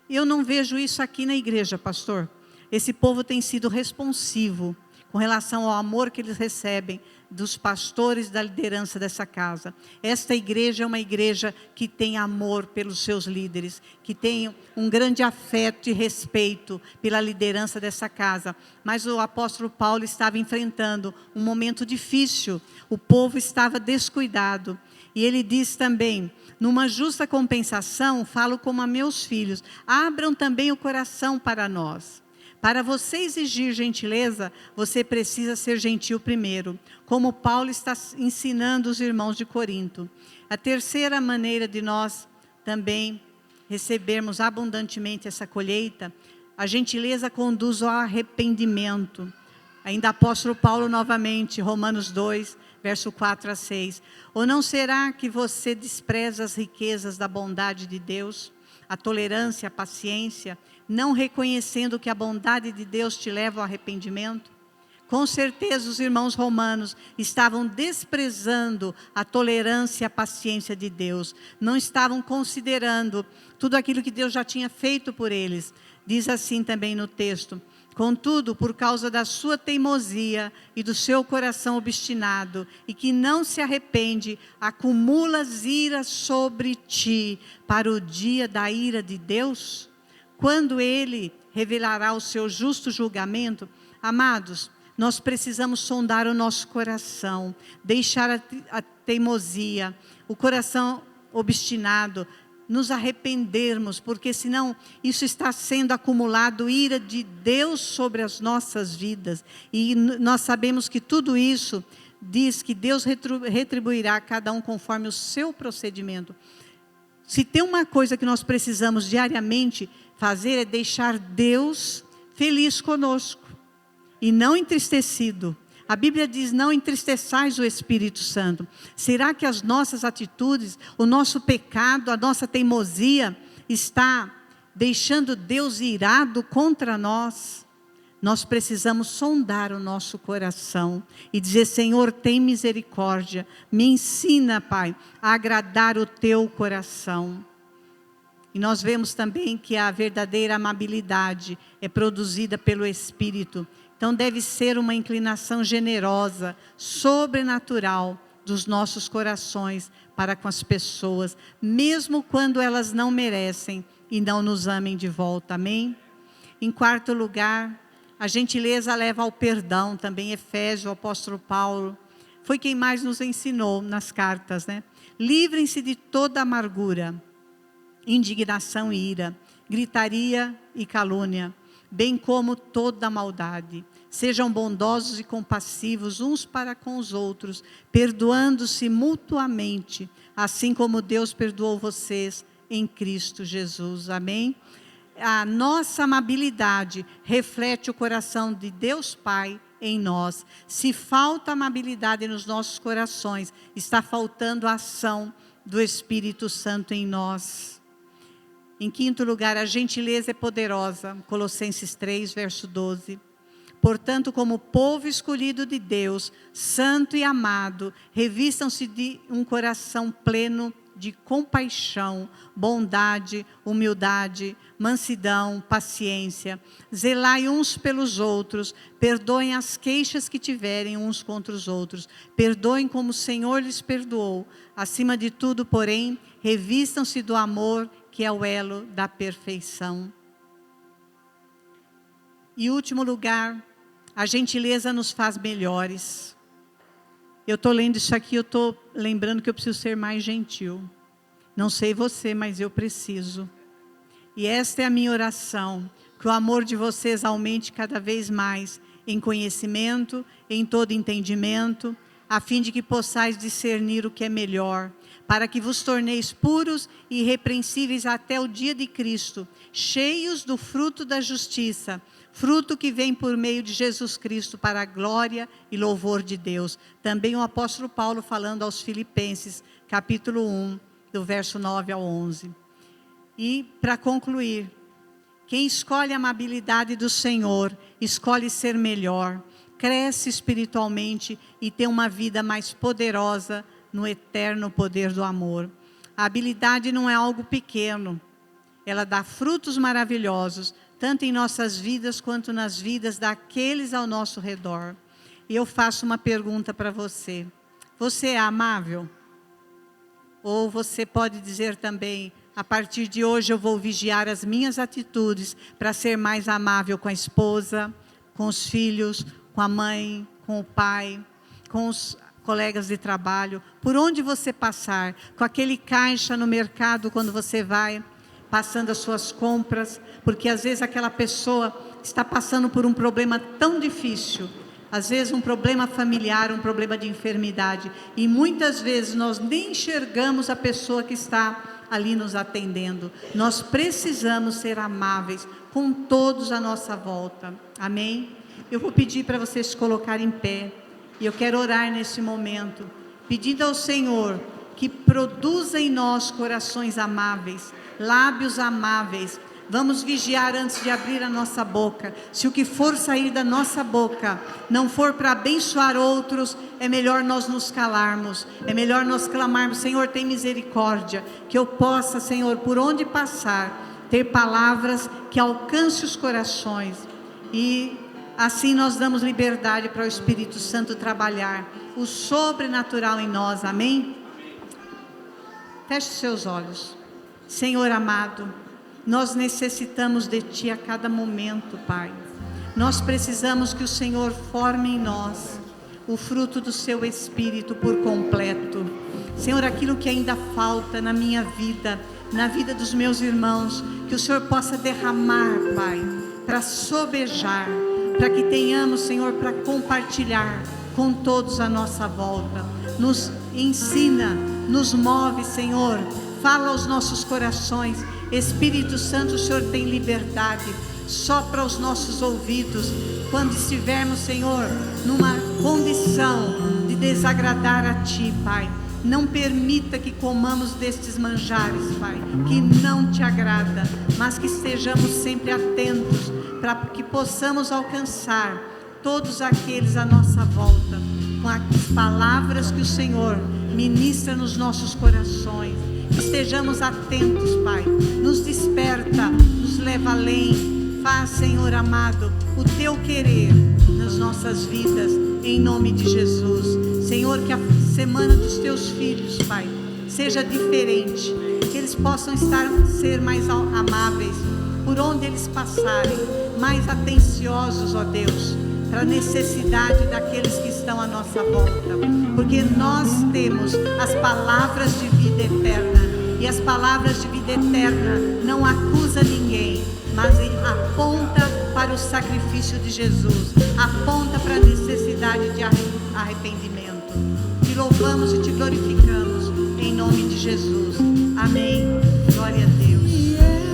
Eu não vejo isso aqui na igreja, pastor. Esse povo tem sido responsivo com relação ao amor que eles recebem dos pastores da liderança dessa casa. Esta igreja é uma igreja que tem amor pelos seus líderes, que tem um grande afeto e respeito pela liderança dessa casa. Mas o apóstolo Paulo estava enfrentando um momento difícil, o povo estava descuidado. E ele diz também: numa justa compensação, falo como a meus filhos, abram também o coração para nós. Para você exigir gentileza, você precisa ser gentil primeiro, como Paulo está ensinando os irmãos de Corinto. A terceira maneira de nós também recebermos abundantemente essa colheita, a gentileza conduz ao arrependimento. Ainda apóstolo Paulo novamente, Romanos 2, verso 4 a 6. Ou não será que você despreza as riquezas da bondade de Deus, a tolerância, a paciência, não reconhecendo que a bondade de Deus te leva ao arrependimento? Com certeza os irmãos romanos estavam desprezando a tolerância e a paciência de Deus. Não estavam considerando tudo aquilo que Deus já tinha feito por eles. Diz assim também no texto: contudo, por causa da sua teimosia e do seu coração obstinado, e que não se arrepende, acumulas ira sobre ti para o dia da ira de Deus, quando Ele revelará o seu justo julgamento. Amados, nós precisamos sondar o nosso coração, deixar a teimosia, o coração obstinado, nos arrependermos, porque senão isso está sendo acumulado ira de Deus sobre as nossas vidas. E nós sabemos que tudo isso diz que Deus retribuirá a cada um conforme o seu procedimento. Se tem uma coisa que nós precisamos diariamente fazer, é deixar Deus feliz conosco e não entristecido. A Bíblia diz: não entristeçais o Espírito Santo. Será que as nossas atitudes, o nosso pecado, a nossa teimosia está deixando Deus irado contra nós? Nós precisamos sondar o nosso coração e dizer: Senhor, tem misericórdia, me ensina, Pai, a agradar o teu coração. E nós vemos também que a verdadeira amabilidade é produzida pelo Espírito. Então deve ser uma inclinação generosa, sobrenatural dos nossos corações para com as pessoas, mesmo quando elas não merecem e não nos amem de volta. Amém? Em quarto lugar, a gentileza leva ao perdão. Também Efésios, o apóstolo Paulo, foi quem mais nos ensinou nas cartas, né? Livrem-se de toda amargura, indignação e ira, gritaria e calúnia, bem como toda maldade. Sejam bondosos e compassivos uns para com os outros, perdoando-se mutuamente, assim como Deus perdoou vocês em Cristo Jesus. Amém? A nossa amabilidade reflete o coração de Deus Pai em nós. Se falta amabilidade nos nossos corações, está faltando a ação do Espírito Santo em nós. Em quinto lugar, a gentileza é poderosa. Colossenses 3, verso 12. Portanto, como povo escolhido de Deus, santo e amado, revistam-se de um coração pleno de compaixão, bondade, humildade, mansidão, paciência. Zelai uns pelos outros, perdoem as queixas que tiverem uns contra os outros. Perdoem como o Senhor lhes perdoou. Acima de tudo, porém, revistam-se do amor, que é o elo da perfeição. E último lugar, a gentileza nos faz melhores. Eu estou lendo isso aqui, eu estou lembrando que eu preciso ser mais gentil. Não sei você, mas eu preciso. E esta é a minha oração, que o amor de vocês aumente cada vez mais em conhecimento, em todo entendimento, a fim de que possais discernir o que é melhor, para que vos torneis puros e irrepreensíveis até o dia de Cristo, cheios do fruto da justiça, fruto que vem por meio de Jesus Cristo para a glória e louvor de Deus. Também o apóstolo Paulo falando aos Filipenses, capítulo 1, do verso 9 ao 11. E para concluir, quem escolhe a amabilidade do Senhor, escolhe ser melhor, cresce espiritualmente e tem uma vida mais poderosa no eterno poder do amor. A habilidade não é algo pequeno, ela dá frutos maravilhosos, tanto em nossas vidas quanto nas vidas daqueles ao nosso redor. E eu faço uma pergunta para você: você é amável? Ou você pode dizer também: a partir de hoje eu vou vigiar as minhas atitudes para ser mais amável com a esposa, com os filhos, com a mãe, com o pai, com os colegas de trabalho, por onde você passar, com aquele caixa no mercado quando você vai passando as suas compras, porque às vezes aquela pessoa está passando por um problema tão difícil, às vezes um problema familiar, um problema de enfermidade, e muitas vezes nós nem enxergamos a pessoa que está ali nos atendendo. Nós precisamos ser amáveis com todos à nossa volta. Amém? Eu vou pedir para vocês se colocarem em pé, e eu quero orar nesse momento, pedindo ao Senhor que produza em nós corações amáveis, lábios amáveis. Vamos vigiar antes de abrir a nossa boca. Se o que for sair da nossa boca não for para abençoar outros, é melhor nós nos calarmos, é melhor nós clamarmos: Senhor, tem misericórdia, que eu possa, Senhor, por onde passar, ter palavras que alcancem os corações. E assim nós damos liberdade para o Espírito Santo trabalhar o sobrenatural em nós. Amém? Feche seus olhos. Senhor amado, nós necessitamos de Ti a cada momento, Pai. Nós precisamos que o Senhor forme em nós o fruto do Seu Espírito por completo. Senhor, aquilo que ainda falta na minha vida, na vida dos meus irmãos, que o Senhor possa derramar, Pai, para sobejar, para que tenhamos, Senhor, para compartilhar com todos à nossa volta. Nos ensina, nos move, Senhor, fala aos nossos corações. Espírito Santo, o Senhor tem liberdade, sopra aos nossos ouvidos, quando estivermos, Senhor, numa condição de desagradar a Ti, Pai. Não permita que comamos destes manjares, Pai, que não Te agrada, mas que estejamos sempre atentos, para que possamos alcançar todos aqueles à nossa volta, com as palavras que o Senhor ministra nos nossos corações. Estejamos atentos, Pai, nos desperta, nos leva além. Faz, Senhor amado, o Teu querer nas nossas vidas, em nome de Jesus. Senhor, que a semana dos Teus filhos, Pai, seja diferente, que eles possam ser mais amáveis, por onde eles passarem, mais atenciosos, ó Deus, para a necessidade daqueles que estão à nossa volta, porque nós temos as palavras de vida eterna, e as palavras de vida eterna não acusa ninguém, mas aponta para o sacrifício de Jesus, aponta para a necessidade